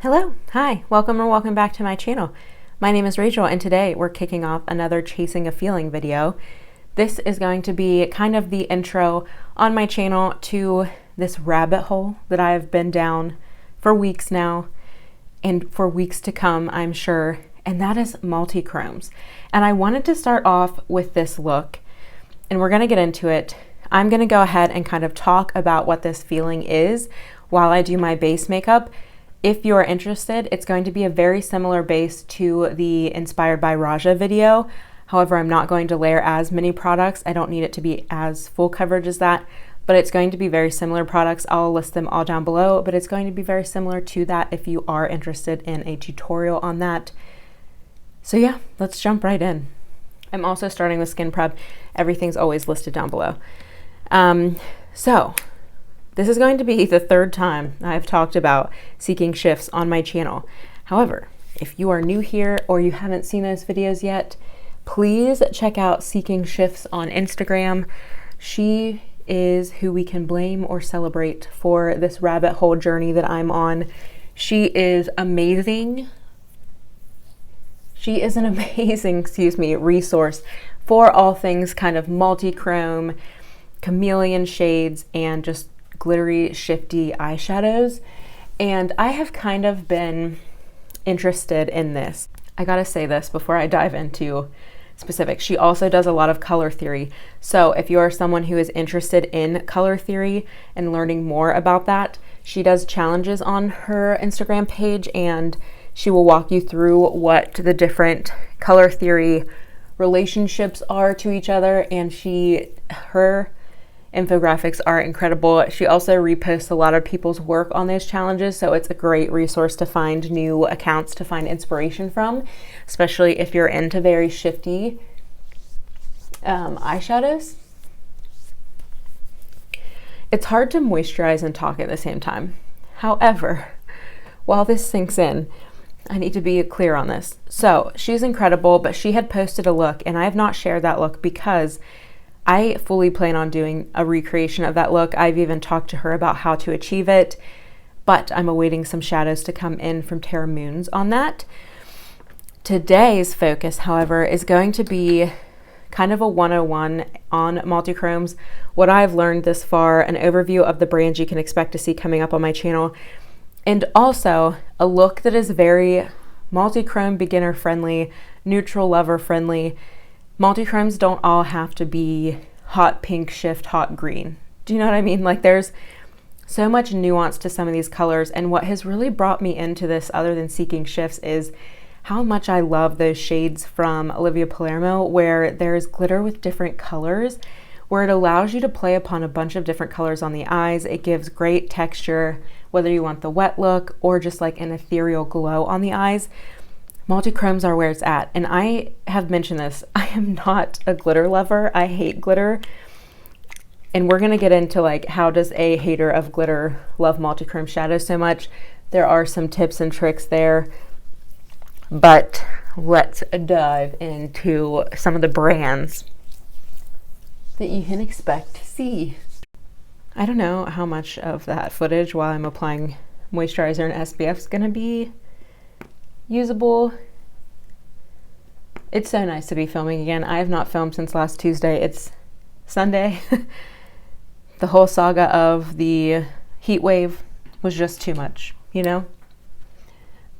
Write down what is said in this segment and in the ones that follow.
Hello, hi, welcome or welcome back to my channel. My name is Rachel and today we're kicking off another Chasing a Feeling video. This is going to be kind of the intro on my channel to this rabbit hole that I have been down for weeks now and for weeks to come, I'm sure, and that is multichromes. And I wanted to start off with this look and we're gonna get into it. I'm gonna go ahead and kind of talk about what this feeling is while I do my base makeup. If you're interested, it's going to be a very similar base to the Inspired by Raja video. However, I'm not going to layer as many products. I don't need it to be as full coverage as that, but it's going to be very similar products. I'll list them all down below, but it's going to be very similar to that if you are interested in a tutorial on that. So yeah, let's jump right in. I'm also starting with skin prep. Everything's always listed down below. This is going to be the third time I've talked about seeking shifts on my channel. However, if you are new here or you haven't seen those videos yet, please check out Seeking Shifts on Instagram. She is who we can blame or celebrate for this rabbit hole journey that I'm on. She is amazing. She is an amazing, resource for all things kind of multi-chrome, chameleon shades, and just glittery, shifty eyeshadows. And I have kind of been interested in this. I gotta say this before I dive into specifics. She also does a lot of color theory. So if you're someone who is interested in color theory and learning more about that, she does challenges on her Instagram page and she will walk you through what the different color theory relationships are to each other, and her infographics are incredible. She also reposts a lot of people's work on those challenges, so it's a great resource to find new accounts to find inspiration from, especially if you're into very shifty eyeshadows. It's hard to moisturize and talk at the same time. However, while this sinks in, I need to be clear on this. So she's incredible, but she had posted a look and I have not shared that look because I fully plan on doing a recreation of that look. I've even talked to her about how to achieve it, but I'm awaiting some shadows to come in from Terra Moons on that. Today's focus, however, is going to be kind of a 101 on multichromes, what I've learned this far, an overview of the brands you can expect to see coming up on my channel, and also a look that is very multichrome beginner friendly, neutral lover friendly. Multichromes don't all have to be hot pink shift, hot green. Do you know what I mean? Like there's so much nuance to some of these colors, and what has really brought me into this other than seeking shifts is how much I love those shades from Olivia Palermo where there's glitter with different colors, where it allows you to play upon a bunch of different colors on the eyes. It gives great texture, whether you want the wet look or just like an ethereal glow on the eyes. Multichromes are where it's at. And I have mentioned this, I am not a glitter lover. I hate glitter. And we're gonna get into like, how does a hater of glitter love multichrome shadows so much? There are some tips and tricks there, but let's dive into some of the brands that you can expect to see. I don't know how much of that footage while I'm applying moisturizer and SPF is gonna be usable. It's so nice to be filming again. I have not filmed since last Tuesday. It's Sunday. The whole saga of the heat wave was just too much, you know?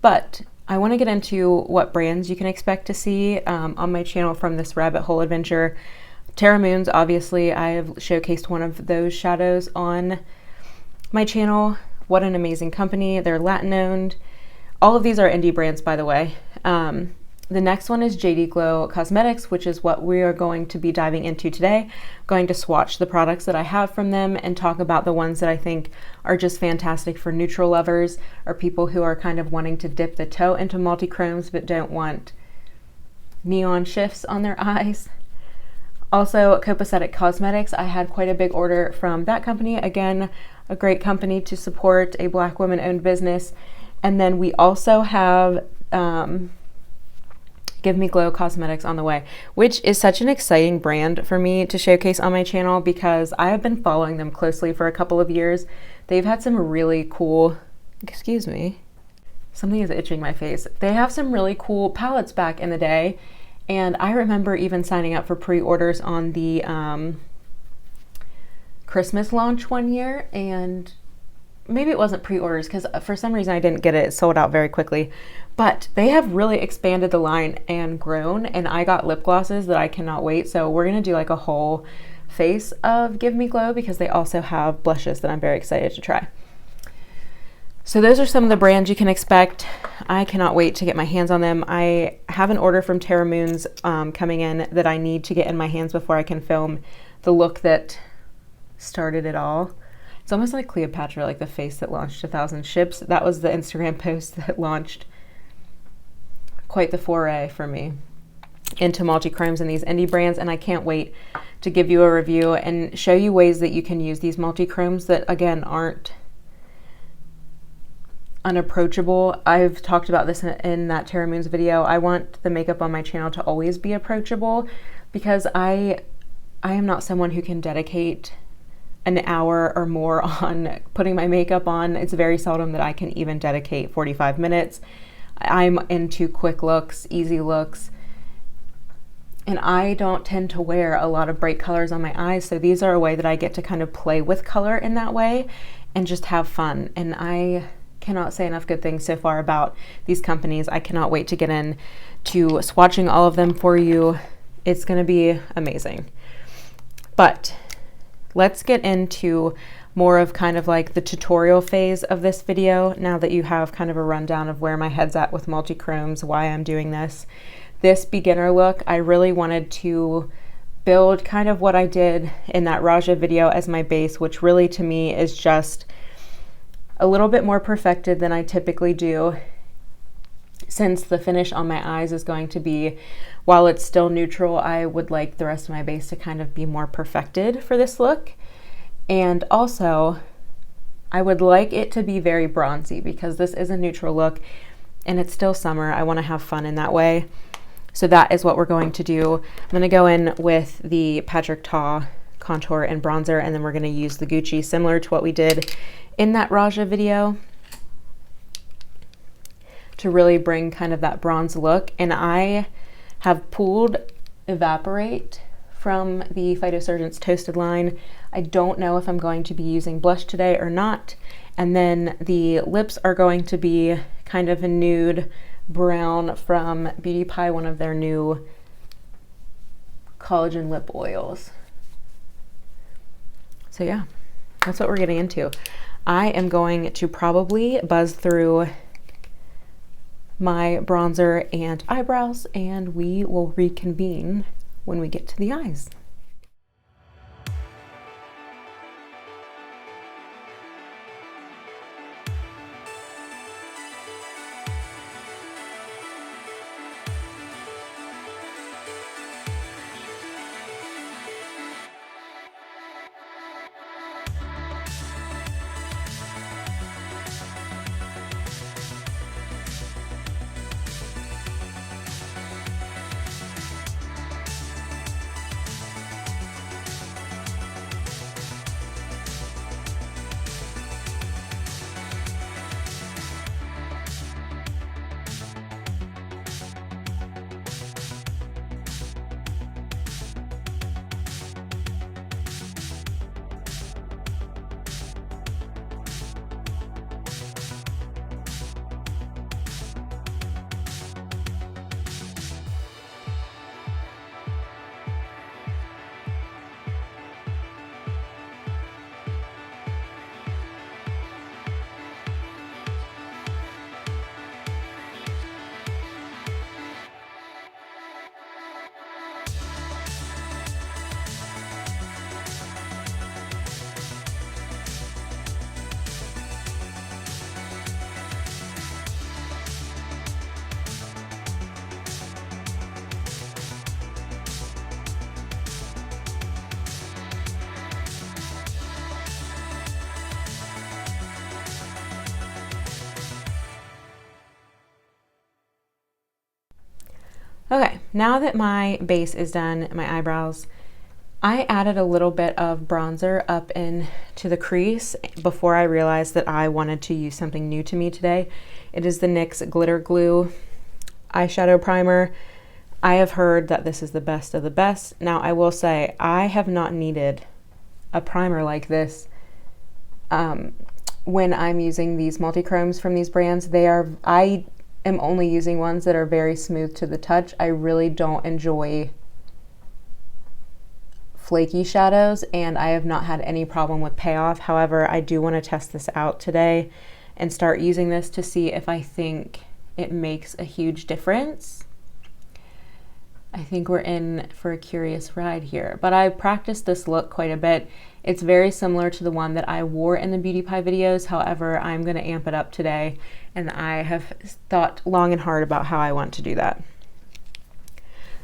But I want to get into what brands you can expect to see on my channel from this rabbit hole adventure. Terra Moons, obviously, I have showcased one of those shadows on my channel. What an amazing company. They're Latin owned. All of these are indie brands, by the way. The next one is JD Glow Cosmetics, which is what we are going to be diving into today. I'm going to swatch the products that I have from them and talk about the ones that I think are just fantastic for neutral lovers or people who are kind of wanting to dip the toe into multichromes but don't want neon shifts on their eyes. Also, Copacetic Cosmetics, I had quite a big order from that company. Again, a great company to support a Black women-owned business. And then we also have Give Me Glow Cosmetics on the way, which is such an exciting brand for me to showcase on my channel because I have been following them closely for a couple of years. They've had some really cool, Something is itching my face. They have some really cool palettes back in the day, and I remember even signing up for pre-orders on the Christmas launch one year, and maybe it wasn't pre-orders because for some reason I didn't get it. It sold out very quickly. But they have really expanded the line and grown, and I got lip glosses that I cannot wait. So we're gonna do like a whole face of Give Me Glow because they also have blushes that I'm very excited to try. So those are some of the brands you can expect. I cannot wait to get my hands on them. I have an order from Terra Moons coming in that I need to get in my hands before I can film the look that started it all. It's almost like Cleopatra, like the face that launched 1,000 ships. That was the Instagram post that launched quite the foray for me into multichromes and these indie brands, and I can't wait to give you a review and show you ways that you can use these multichromes that, again, aren't unapproachable. I've talked about this in that Terra Moons video. I want the makeup on my channel to always be approachable because I am not someone who can dedicate an hour or more on putting my makeup on. It's very seldom that I can even dedicate 45 minutes. I'm into quick looks, easy looks, and I don't tend to wear a lot of bright colors on my eyes, so these are a way that I get to kind of play with color in that way and just have fun. And I cannot say enough good things so far about these companies. I cannot wait to get in to swatching all of them for you. It's going to be amazing. But let's get into more of kind of like the tutorial phase of this video now that you have kind of a rundown of where my head's at with multichromes, why I'm doing this. This beginner look, I really wanted to build kind of what I did in that Raja video as my base, which really to me is just a little bit more perfected than I typically do, since the finish on my eyes is going to be, while it's still neutral, I would like the rest of my base to kind of be more perfected for this look. And also, I would like it to be very bronzy because this is a neutral look and it's still summer. I want to have fun in that way. So that is what we're going to do. I'm going to go in with the Patrick Ta contour and bronzer, and then we're going to use the Gucci, similar to what we did in that Raja video, to really bring kind of that bronze look. And I have pulled Evaporate from the Phytosurgence Toasted line. I don't know if I'm going to be using blush today or not. And then the lips are going to be kind of a nude brown from Beauty Pie, one of their new collagen lip oils. So yeah, that's what we're getting into. I am going to probably buzz through my bronzer and eyebrows, and we will reconvene when we get to the eyes. Okay, now that my base is done, my eyebrows, I added a little bit of bronzer up into the crease before I realized that I wanted to use something new to me today. It is the NYX Glitter Glue eyeshadow primer. I have heard that this is the best of the best. Now, I will say I have not needed a primer like this when I'm using these multichromes from these brands. I am only using ones that are very smooth to the touch. I really don't enjoy flaky shadows, and I have not had any problem with payoff. However, I do want to test this out today and start using this to see if I think it makes a huge difference. I think we're in for a curious ride here, but I practiced this look quite a bit. It's very similar to the one that I wore in the Beauty Pie videos. However, I'm going to amp it up today, and I have thought long and hard about how I want to do that.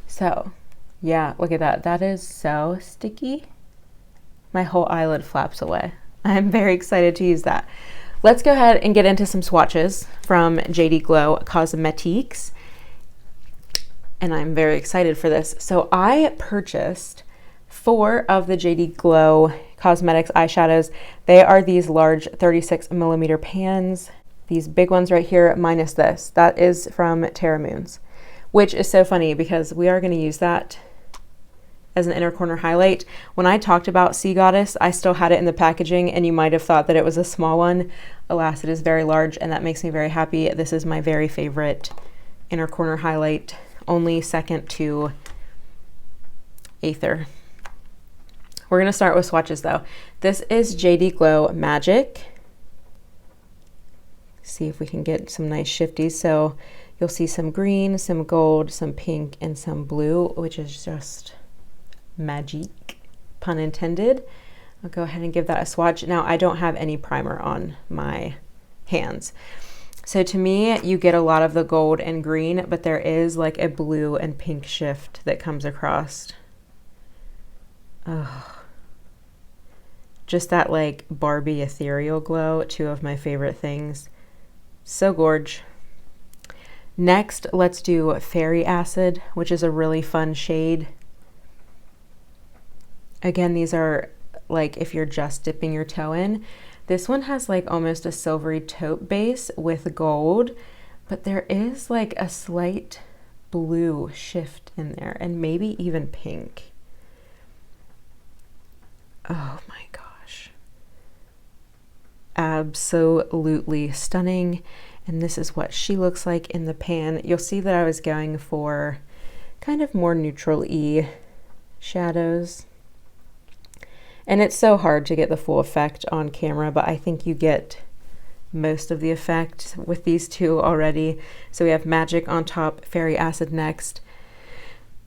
So yeah, look at that. That is so sticky. My whole eyelid flaps away. I'm very excited to use that. Let's go ahead and get into some swatches from JD Glow Cosmetiques. And I'm very excited for this. So I purchased 4 of the JD Glow Cosmetics eyeshadows. They are these large 36mm pans. These big ones right here, minus this. That is from Terra Moons, which is so funny because we are going to use that as an inner corner highlight. When I talked about Sea Goddess, I still had it in the packaging, and you might have thought that it was a small one. Alas, it is very large, and that makes me very happy. This is my very favorite inner corner highlight, only second to Aether. We're going to start with swatches though. This is JD Glow Magic. See if we can get some nice shifties. So you'll see some green, some gold, some pink, and some blue, which is just magic, pun intended. I'll go ahead and give that a swatch. Now, I don't have any primer on my hands. So to me, you get a lot of the gold and green, but there is like a blue and pink shift that comes across. Oh, just that like Barbie ethereal glow, 2 of my favorite things. So gorge. Next, let's do Fairy Acid, which is a really fun shade. Again, these are like if you're just dipping your toe in. This one has like almost a silvery taupe base with gold, but there is like a slight blue shift in there, and maybe even pink. Oh my gosh. Absolutely stunning. And this is what she looks like in the pan. You'll see that I was going for kind of more neutral-y shadows. And it's so hard to get the full effect on camera, but I think you get most of the effect with these 2 already. So we have Magic on top, Fairy Acid next.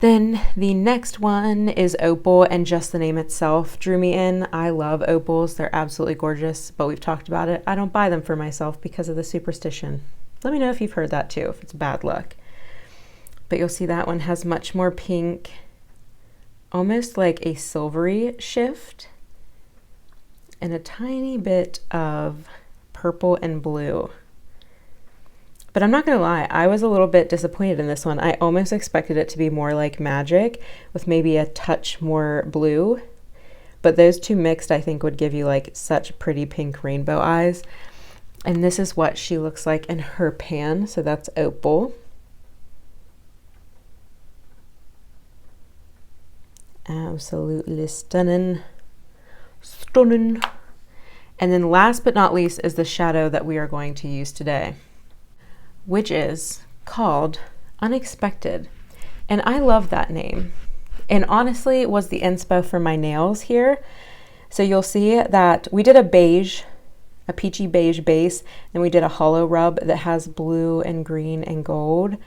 Then the next one is Opal, and just the name itself drew me in. I love opals. They're absolutely gorgeous, but we've talked about it. I don't buy them for myself because of the superstition. Let me know if you've heard that too, if it's bad luck. But you'll see that one has much more pink, almost like a silvery shift, and a tiny bit of purple and blue. But I'm not gonna lie, I was a little bit disappointed in this one. I almost expected it to be more like Magic with maybe a touch more blue, but those 2 mixed I think would give you like such pretty pink rainbow eyes. And this is what she looks like in her pan. So that's Opal. Absolutely stunning. Stunning. And then last but not least is the shadow that we are going to use today, which is called Unexpected. And I love that name. And honestly, it was the inspo for my nails here. So you'll see that we did a beige, a peachy beige base, and we did a hollow rub that has blue and green and gold.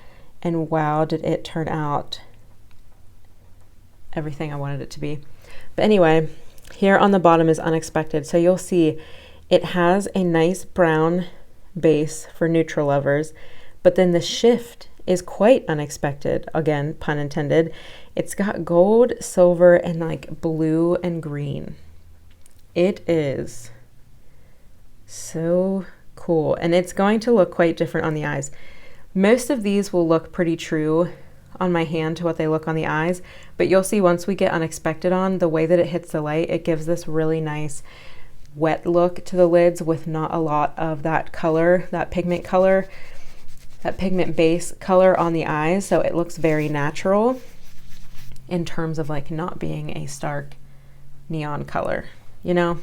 And wow, did it turn out everything I wanted it to be. But anyway, here on the bottom is Unexpected. So you'll see it has a nice brown base for neutral lovers, but then the shift is quite unexpected. Again, pun intended. It's got gold, silver, and like blue and green. It is so cool, and it's going to look quite different on the eyes. Most of these will look pretty true on my hand to what they look on the eyes, but you'll see once we get Unexpected on, the way that it hits the light, it gives this really nice wet look to the lids with not a lot of that color, that pigment base color on the eyes. So it looks very natural in terms of like not being a stark neon color, you know?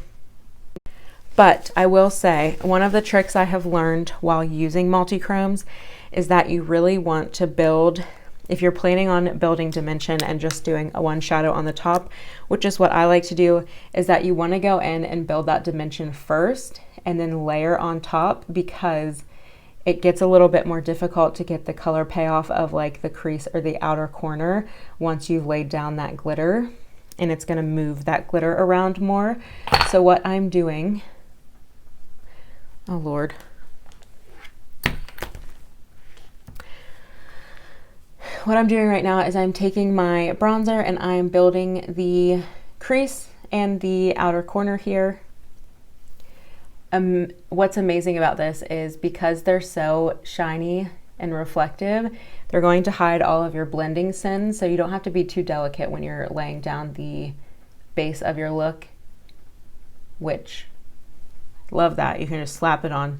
But I will say, one of the tricks I have learned while using multichromes is that you really want to build, if you're planning on building dimension and just doing a one shadow on the top, which is what I like to do, is that you want to go in and build that dimension first and then layer on top, because it gets a little bit more difficult to get the color payoff of like the crease or the outer corner once you've laid down that glitter, and it's going to move that glitter around more. So what I'm doing, oh Lord. What I'm doing right now is I'm taking my bronzer and I'm building the crease and the outer corner here. What's amazing about this is because they're so shiny and reflective, they're going to hide all of your blending sins, so you don't have to be too delicate when you're laying down the base of your look, which, love that. You can just slap it on.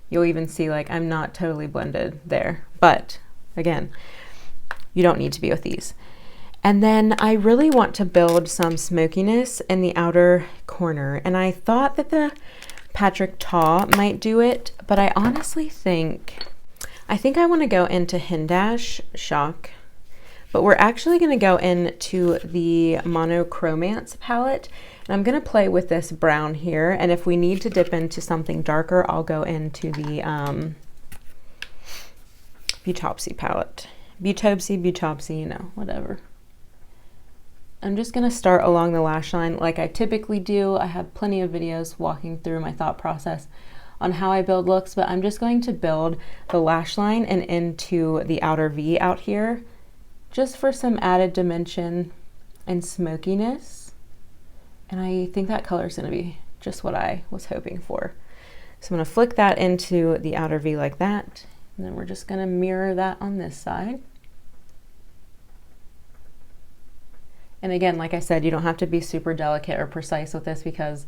You'll even see like I'm not totally blended there, but again, you don't need to be with these. And then I really want to build some smokiness in the outer corner, and I thought that the Patrick Ta might do it, but I honestly think I want to go into Hindash Shock, but we're actually going to go into the Monochromance palette, and I'm going to play with this brown here, and if we need to dip into something darker, I'll go into the Butopsy palette. Butopsy, you know, whatever. I'm just going to start along the lash line like I typically do. I have plenty of videos walking through my thought process on how I build looks, but I'm just going to build the lash line and into the outer V out here, just for some added dimension and smokiness. And I think that color is going to be just what I was hoping for. So I'm going to flick that into the outer V like that. And then we're just going to mirror that on this side. And again, like I said, you don't have to be super delicate or precise with this, because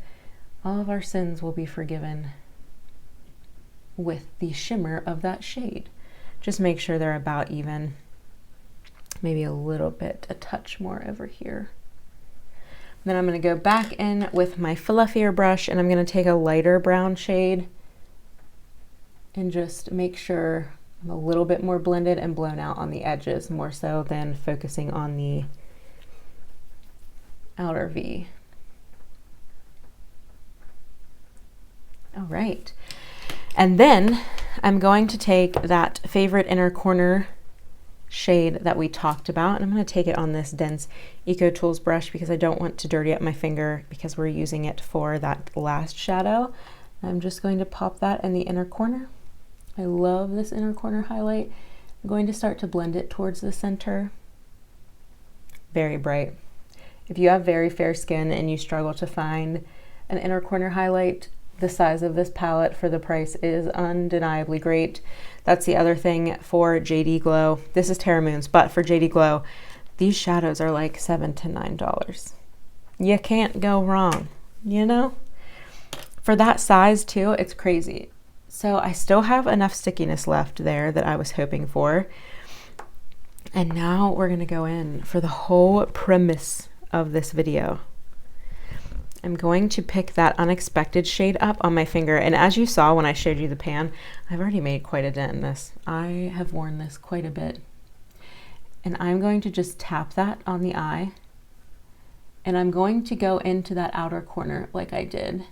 all of our sins will be forgiven with the shimmer of that shade. Just make sure they're about even. Maybe a little bit, a touch more over here. Then I'm going to go back in with my fluffier brush, and I'm going to take a lighter brown shade and just make sure I'm a little bit more blended and blown out on the edges, more so than focusing on the outer V. All right. And then I'm going to take that favorite inner corner shade that we talked about, and I'm going to take it on this dense Eco Tools brush because I don't want to dirty up my finger, because we're using it for that last shadow. I'm just going to pop that in the inner corner. I love this inner corner highlight. I'm going to start to blend it towards the center. Very bright. If you have very fair skin and you struggle to find an inner corner highlight, the size of this palette for the price is undeniably great. That's the other thing for JD Glow. This is Terra Moon's, but for JD Glow, these shadows are like $7 to $9. You can't go wrong, you know? For that size too, it's crazy. So I still have enough stickiness left there that I was hoping for. And now we're gonna go in for the whole premise of this video. I'm going to pick that Unexpected shade up on my finger, and as you saw when I showed you the pan, I've already made quite a dent in this. I have worn this quite a bit. And I'm going to just tap that on the eye, and I'm going to go into that outer corner like I did.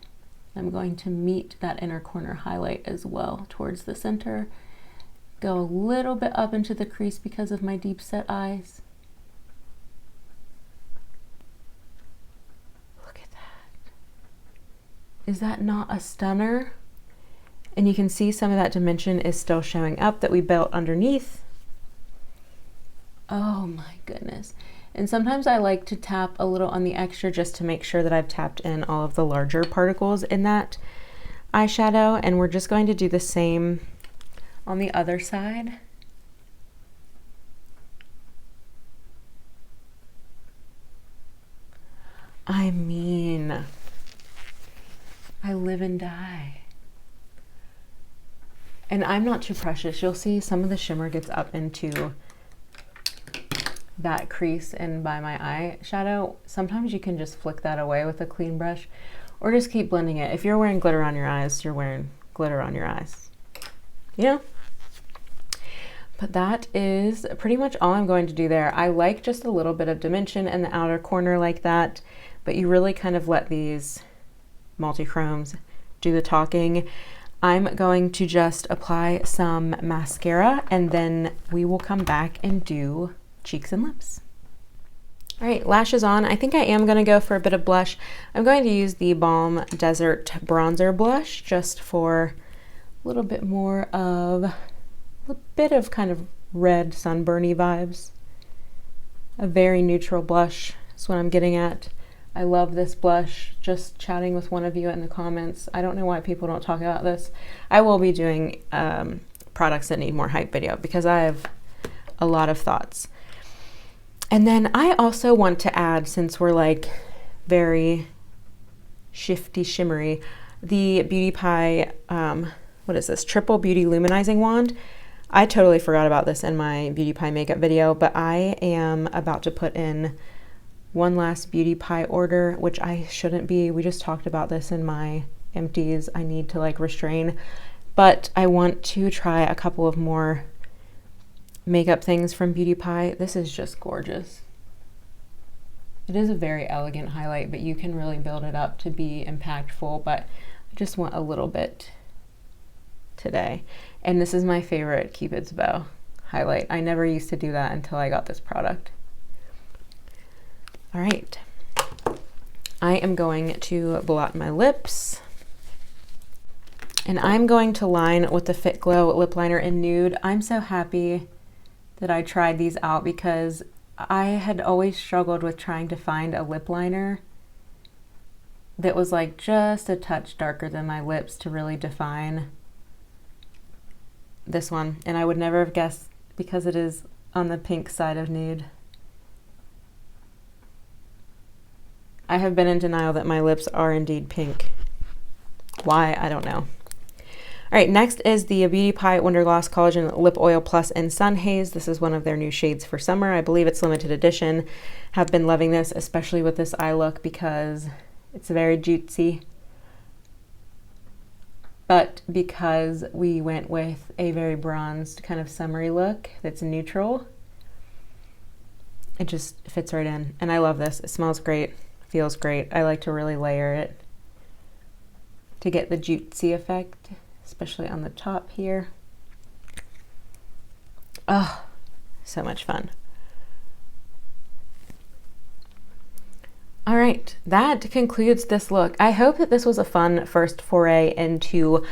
I'm going to meet that inner corner highlight as well towards the center. Go a little bit up into the crease because of my deep set eyes. Is that not a stunner? And you can see some of that dimension is still showing up that we built underneath. Oh my goodness. And sometimes I like to tap a little on the extra just to make sure that I've tapped in all of the larger particles in that eyeshadow. And we're just going to do the same on the other side. I mean, I live and die. And I'm not too precious. You'll see some of the shimmer gets up into that crease and by my eyeshadow. Sometimes you can just flick that away with a clean brush or just keep blending it. If you're wearing glitter on your eyes, you're wearing glitter on your eyes. You know? But that is pretty much all I'm going to do there. I like just a little bit of dimension in the outer corner like that, but you really kind of let these multichromes do the talking. I'm going to just apply some mascara and then we will come back and do cheeks and lips. All right, lashes on. I think I am going to go for a bit of blush. I'm going to use the Balm Desert Bronzer Blush just for a little bit more of a bit of kind of red sunburny vibes. A very neutral blush is what I'm getting at. I love this blush. Just chatting with one of you in the comments. I don't know why people don't talk about this. I will be doing products that need more hype video because I have a lot of thoughts. And then I also want to add, since we're like very shifty shimmery, the Beauty Pie, what is this? Triple Beauty Luminizing Wand. I totally forgot about this in my Beauty Pie makeup video, but I am about to put in one last Beauty Pie order, which I shouldn't be. We just talked about this in my empties. I need to like restrain, but I want to try a couple of more makeup things from Beauty Pie. This is just gorgeous. It is a very elegant highlight, but you can really build it up to be impactful, but I just want a little bit today. And this is my favorite Cupid's Bow highlight. I never used to do that until I got this product. All right, I am going to blot my lips and I'm going to line with the Fit Glow lip liner in Nude. I'm so happy that I tried these out because I had always struggled with trying to find a lip liner that was like just a touch darker than my lips to really define this one. And I would never have guessed because it is on the pink side of Nude. I have been in denial that my lips are indeed pink. Why? I don't know. All right, next is the Beauty Pie Wonder Gloss Collagen Lip Oil Plus in Sun Haze. This is one of their new shades for summer. I believe it's limited edition. Have been loving this, especially with this eye look because it's very jutesy. But because we went with a very bronzed kind of summery look that's neutral, it just fits right in. And I love this. It smells great. Feels great. I like to really layer it to get the jutesy effect, especially on the top here. Oh, so much fun. All right, that concludes this look. I hope that this was a fun first foray into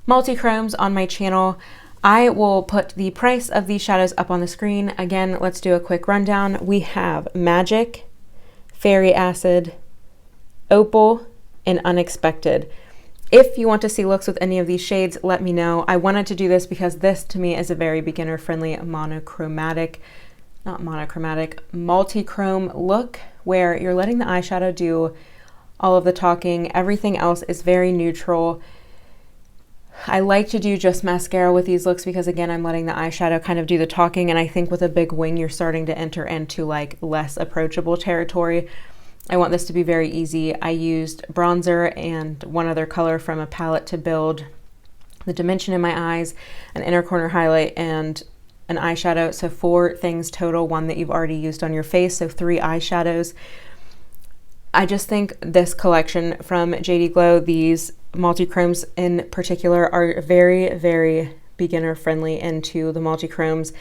multichromes on my channel. I will put the price of these shadows up on the screen. Again, let's do a quick rundown. We have Magic, Fairy Acid, Opal, and Unexpected. If you want to see looks with any of these shades, let me know. I wanted to do this because this to me is a very beginner-friendly multichrome look where you're letting the eyeshadow do all of the talking. Everything else is very neutral. I like to do just mascara with these looks because again, I'm letting the eyeshadow kind of do the talking, and I think with a big wing, you're starting to enter into like less approachable territory. I want this to be very easy. I used bronzer and one other color from a palette to build the dimension in my eyes, an inner corner highlight, and an eyeshadow. So 4 things total, 1 that you've already used on your face, so 3 eyeshadows. I just think this collection from JD Glow, these multichromes in particular, are very, very beginner friendly into the multichromes.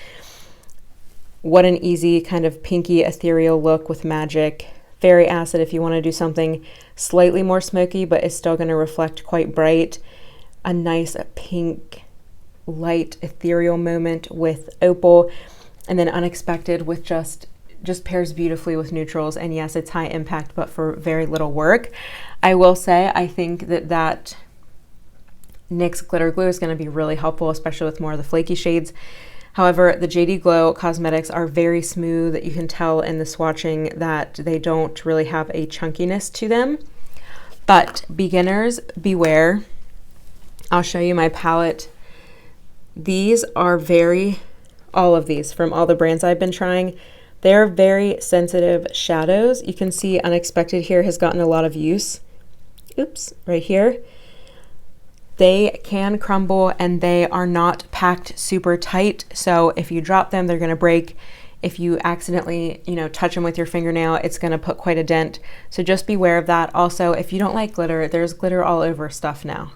What an easy kind of pinky ethereal look with Magic. Fairy Acid if you want to do something slightly more smoky but is still going to reflect quite bright. A nice pink light ethereal moment with Opal, and then Unexpected with just pairs beautifully with neutrals. And yes, it's high impact but for very little work. I will say I think that NYX glitter glue is going to be really helpful, especially with more of the flaky shades. However, the JD Glow cosmetics are very smooth. You can tell in the swatching that they don't really have a chunkiness to them. But beginners, beware. I'll show you my palette. These are all of these from all the brands I've been trying, they're very sensitive shadows. You can see Unexpected here has gotten a lot of use. Oops, right here. They can crumble and they are not packed super tight. So if you drop them, they're gonna break. If you accidentally, touch them with your fingernail, it's gonna put quite a dent. So just beware of that. Also, if you don't like glitter, there's glitter all over stuff now.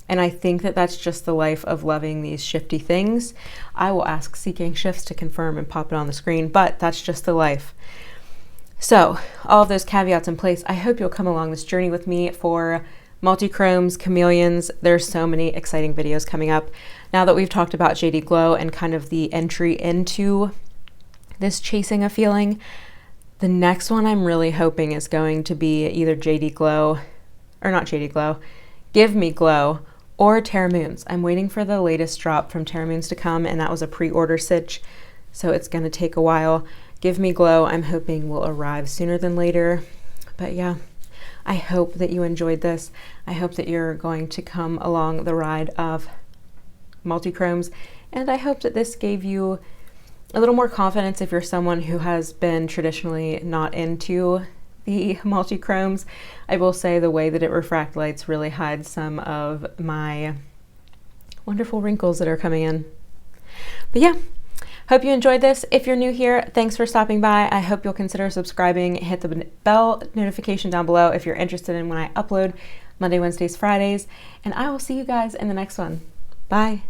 And I think that that's just the life of loving these shifty things. I will ask Seeking Shifts to confirm and pop it on the screen, but that's just the life. So all of those caveats in place, I hope you'll come along this journey with me for multichromes, chameleons. There's so many exciting videos coming up. Now that we've talked about JD Glow and kind of the entry into this chasing a feeling, the next one I'm really hoping is going to be either JD Glow, or not JD Glow, Give Me Glow, or Terra Moons. I'm waiting for the latest drop from Terra Moons to come, and that was a pre-order sitch, so it's going to take a while. Give Me Glow, I'm hoping will arrive sooner than later. But yeah, I hope that you enjoyed this. I hope that you're going to come along the ride of multichromes, and I hope that this gave you a little more confidence if you're someone who has been traditionally not into the multichromes. I will say the way that it refract lights really hides some of my wonderful wrinkles that are coming in. But yeah, hope you enjoyed this. If you're new here, thanks for stopping by. I hope you'll consider subscribing. Hit the bell notification down below if you're interested in when I upload Monday, Wednesdays, Fridays, and I will see you guys in the next one. Bye.